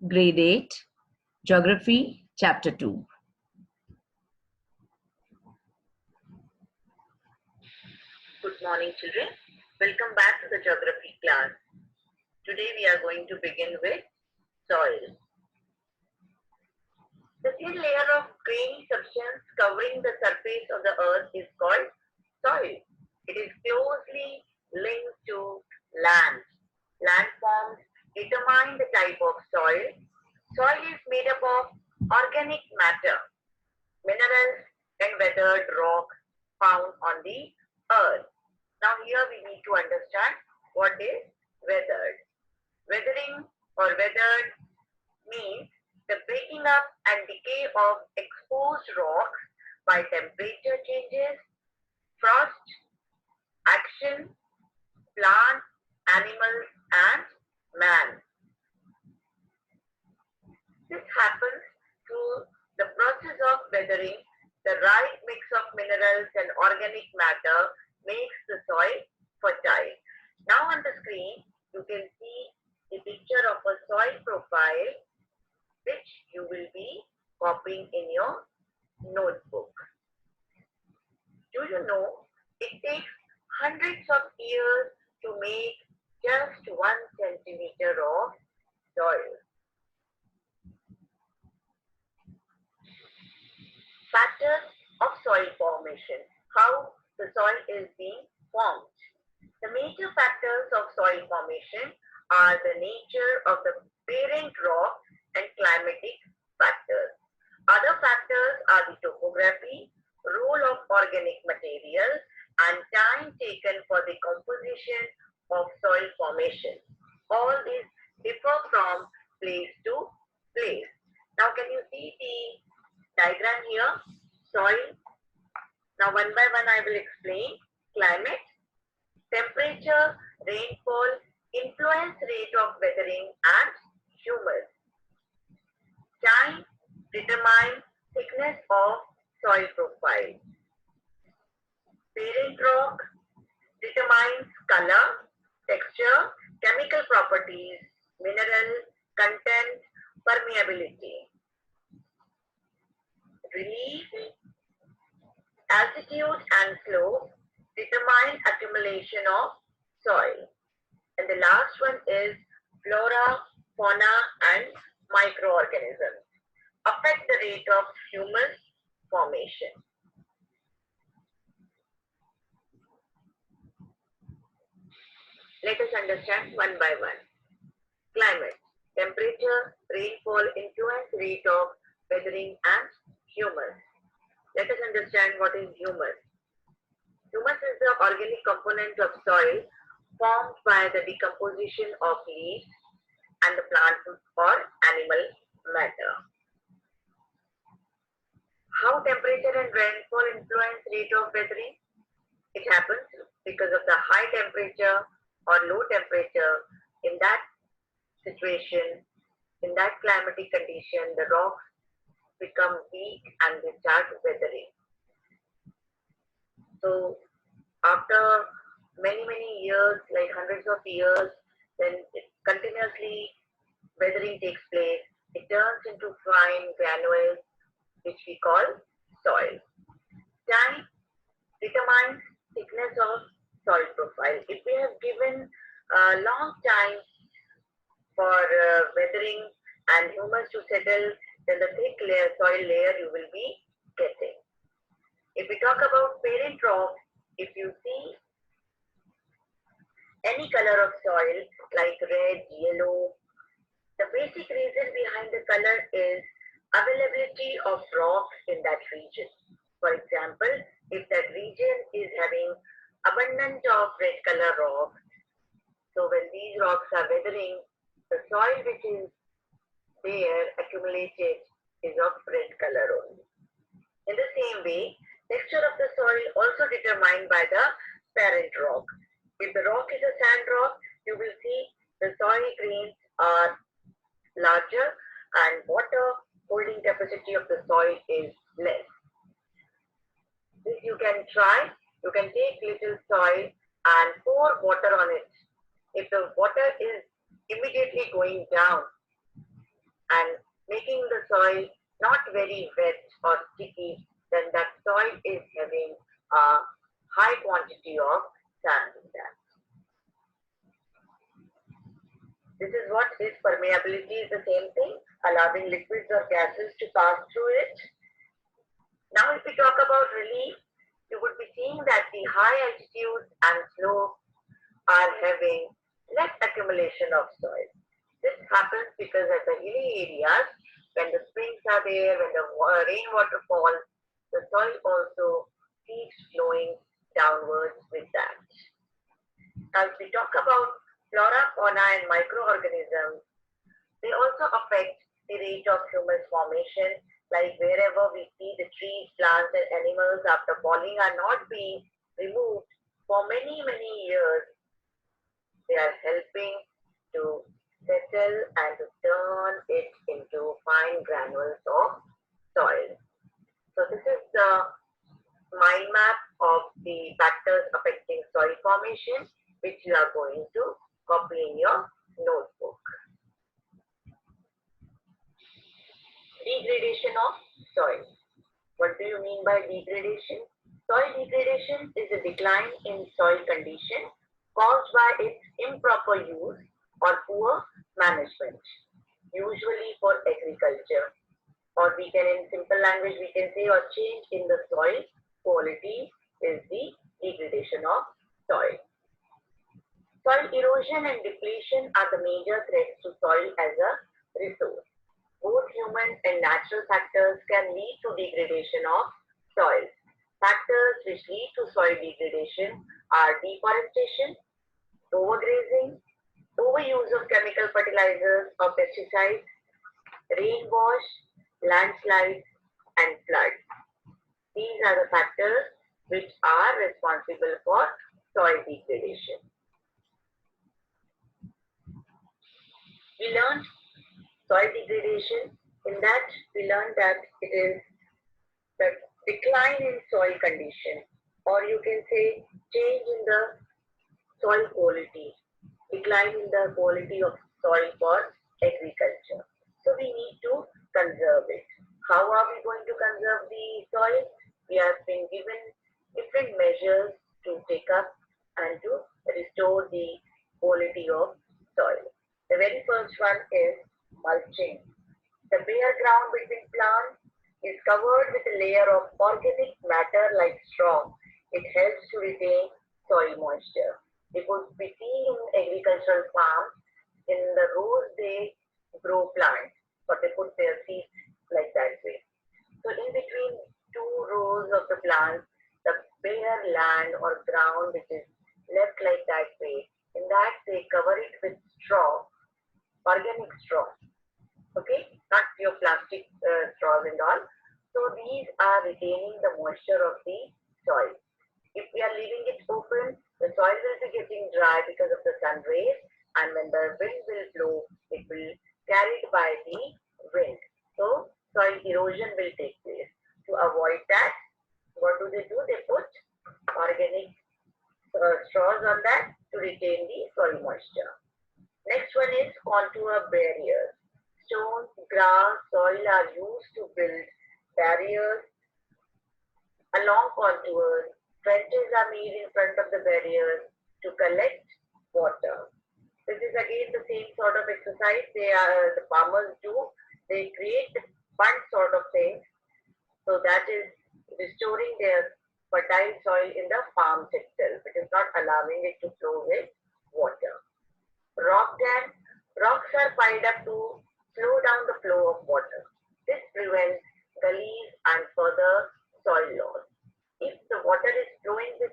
Grade 8, Geography, Chapter 2. Good morning, children. Welcome back to the geography class. Today we are going to begin with soil. The thin layer of grainy substance covering the surface of the earth is called soil. It is closely linked to land. Landforms determine the type of soil. Soil is made up of organic matter, minerals, and weathered rock found on the earth. Now here we need to understand what is weathered. Weathering or weathered means the breaking up and decay of exposed rocks by temperature changes, frost, action, plants, animals, and man. This happens through the process of weathering. The right mix of minerals and organic matter makes the soil fertile. Now on the screen, you can see the picture of a soil profile which you will be copying in your notebook. Do you know it takes hundreds of years to make just 1 centimeter of soil? Factors of soil formation. How the soil is being formed. The major factors of soil formation are the nature of the parent rock and climatic factors. Other factors are the topography, role of organic material, and time taken for the composition of soil formation. All these differ from place to place. Now can you see the diagram here? Soil. Now one by one I will explain. Climate, temperature, rainfall, influence rate of weathering, and humus. Time determines thickness of soil profile. Parent rock determines color, texture, chemical properties, mineral content, permeability. Relief, altitude and slope determine accumulation of soil. And the last one is flora, fauna and microorganisms. Affect the rate of humus formation. Let us understand one by one. Climate, temperature, rainfall, influence rate of weathering and humus. Let us understand what is humus. Humus is the organic component of soil formed by the decomposition of leaves and the plant or animal matter. How temperature and rainfall influence rate of weathering? It happens because of the high temperature or low temperature. In that situation, in that climatic condition, the rocks become weak and they start weathering. So after many years, like hundreds of years, then continuously weathering takes place. It turns into fine granules which we call soil. Time determines thickness of soil profile. If we have given a long time for weathering and humus to settle, then the thick layer, soil layer you will be getting. If we talk about parent rock, if you see any color of soil like red, yellow, the basic reason behind the color is availability of rocks in that region. For example, if that region is having abundance of red color rocks, so when these rocks are weathering, the soil which is there accumulated is of red color only. In the same way, texture of the soil also determined by the parent rock. If the rock is a sand rock, you will see the soil grains are larger and water holding capacity of the soil is less. This you can try. You can take little soil and pour water on it. If the water is immediately going down, and making the soil not very wet or sticky, then that soil is having a high quantity of sand in that. This is what is permeability, is the same thing, allowing liquids or gases to pass through it. Now if we talk about relief, you would be seeing that the high altitudes and slopes are having less accumulation of soil. This happens because at the hilly areas, when the springs are there, when the rainwater falls, the soil also keeps flowing downwards with that. As we talk about flora, fauna and microorganisms, they also affect the rate of humus formation, like wherever we see the trees, plants and animals after falling are not being removed for many, many years. They are helping to settle and to turn it into fine granules of soil. So this is the mind map of the factors affecting soil formation, which you are going to copy in your notebook. Degradation of soil. What do you mean by degradation? Soil degradation is a decline in soil condition caused by its improper use or poor management, usually for agriculture. Or we can, in simple language, we can say a change in the soil quality is the degradation of soil. Soil erosion and depletion are the major threats to soil as a resource. Both human and natural factors can lead to degradation of soil. Factors which lead to soil degradation are deforestation, overgrazing, overuse of chemical fertilizers or pesticides, rainwash, landslides, and floods. These are the factors which are responsible for soil degradation. We learned soil degradation. In that, we learned that it is the decline in soil condition, or you can say change in the soil quality, decline in the quality of soil for agriculture. So we need to conserve it. How are we going to conserve the soil? We have been given different measures to take up and to restore the quality of soil. The very first one is mulching. The bare ground between plants is covered with a layer of organic matter like straw. It helps to retain soil moisture. You could be seeing in agricultural farms, in the rows they grow plants, or they put their seeds like that way. So in between two rows of the plants, the bare land or ground which is left like that way, in that they cover it with straw, organic straw. Okay, not your plastic straws and all. So these are retaining the moisture of the soil. If we are leaving it open, the soil will be getting dry because of the sun rays, and when the wind will blow, it will carried by the wind. So soil erosion will take place. To avoid that, what do? They put organic straws on that to retain the soil moisture. Next one is contour barriers. Stones, grass, soil are used to build barriers along contours. Trenches are made in front of the barriers to collect water. This is again the same sort of exercise the farmers do. They create fund sort of things. So that is restoring their fertile soil in the farms itself. It is not allowing it to flow with water. Rock dam. Rocks are piled up to slow down the flow of water. This prevents gullies and further soil loss. If the water is flowing with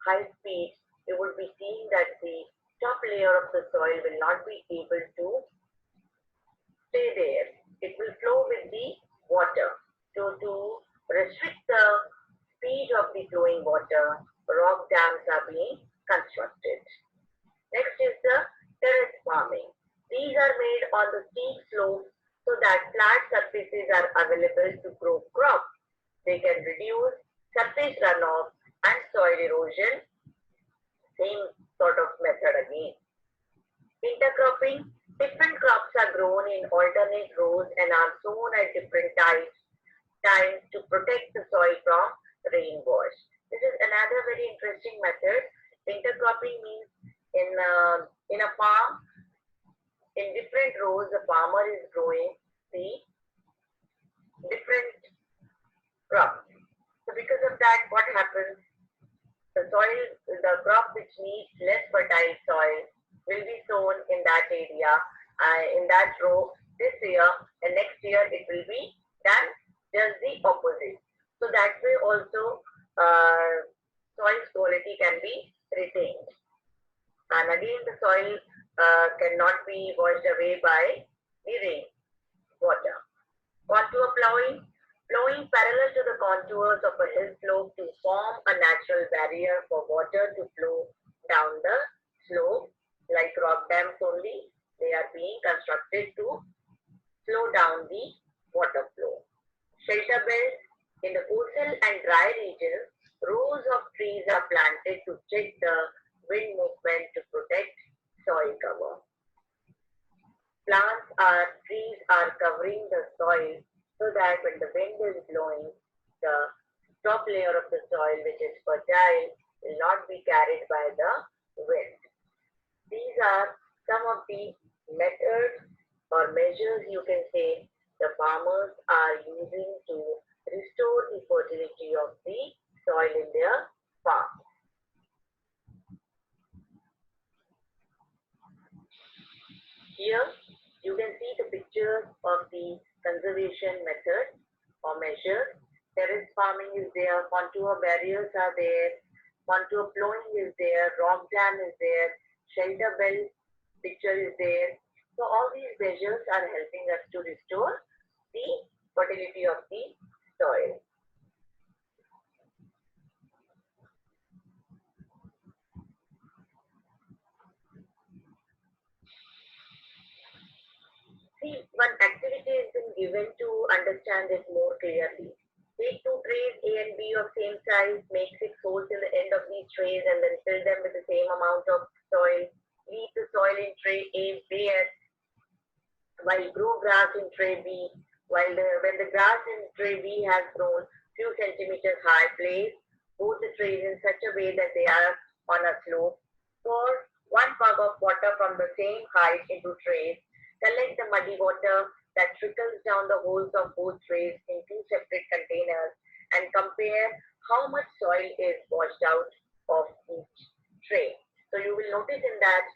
high speed, you would be seeing that the top layer of the soil will not be able to stay there. It will flow with the water. So to restrict the speed of the flowing water, rock dams are being constructed. Next is the terrace farming. These are made on the steep slopes so that flat surfaces are available to grow crops. They can reduce surface runoff and soil erosion. Same sort of method again. Intercropping. Different crops are grown in alternate rows and are sown at different times to protect the soil from rainwash. This is another very interesting method. Intercropping means in a farm, in different rows, the farmer is growing the different crops. So because of that, what happens? The crop which needs less fertile soil will be sown in that area, in that row this year, and next year it will be done just the opposite. So that way also soil quality can be retained. And again, the soil cannot be washed away by the rain water. Contour plowing. Plowing parallel to the contours of a hill slope to form a natural barrier for water to flow down the slope, like rock dams only. They are being constructed to slow down the water flow. Shelter belts. In the coastal and dry regions, rows of trees are planted to check the wind movement to protect soil cover. Trees are covering the soil so that when the wind is blowing, the top layer of the soil, which is fertile, will not be carried by the wind. These are some of the methods or measures, you can say, the farmers are using to restore the fertility of the soil in their farm. Here, you can see the pictures of the conservation method or measures. Terrace farming is there, contour barriers are there, contour plowing is there, rock dam is there, shelter belt picture is there. So all these measures are helping us to restore the fertility of the soil. See, one activity has been given to understand it more clearly. Take two trays A and B of same size, make 6 holes in the end of these trays and then fill them with the same amount of soil. Leave the soil in tray A bare while grow grass in tray B. When the grass in tray B has grown few centimeters high, place both the trays in such a way that they are on a slope. Pour 1 pug of water from the same height into trays. Collect the muddy water that trickles down the holes of both trays in 2 separate containers and compare how much soil is washed out of each tray. So you will notice in that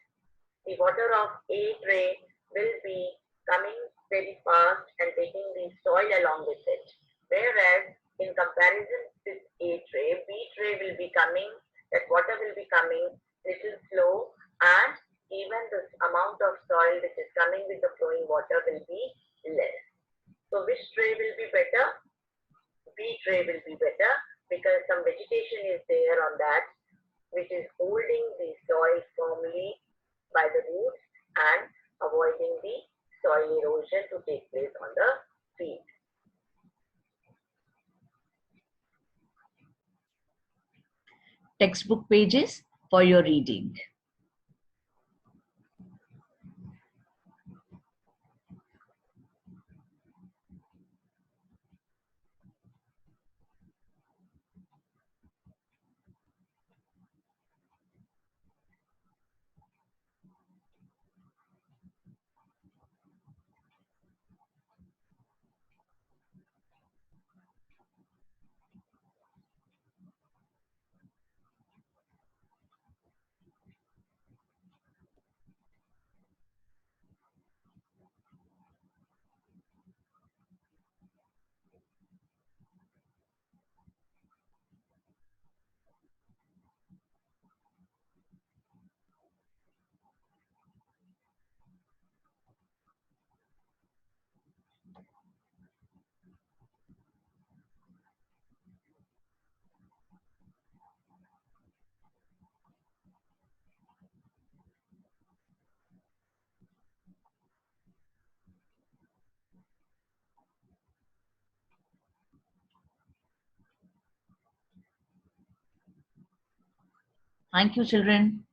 the water of A tray will be coming very fast and taking the soil along with it. Whereas in comparison with A tray, B tray will be coming, that water will be coming little slow, and even the amount of soil which is coming with the flowing water will be less. So which tray will be better? B tray will be better because some vegetation is there on that which is holding the soil firmly by the roots and avoiding the soil erosion to take place on the field. Textbook pages for your reading. Thank you, children.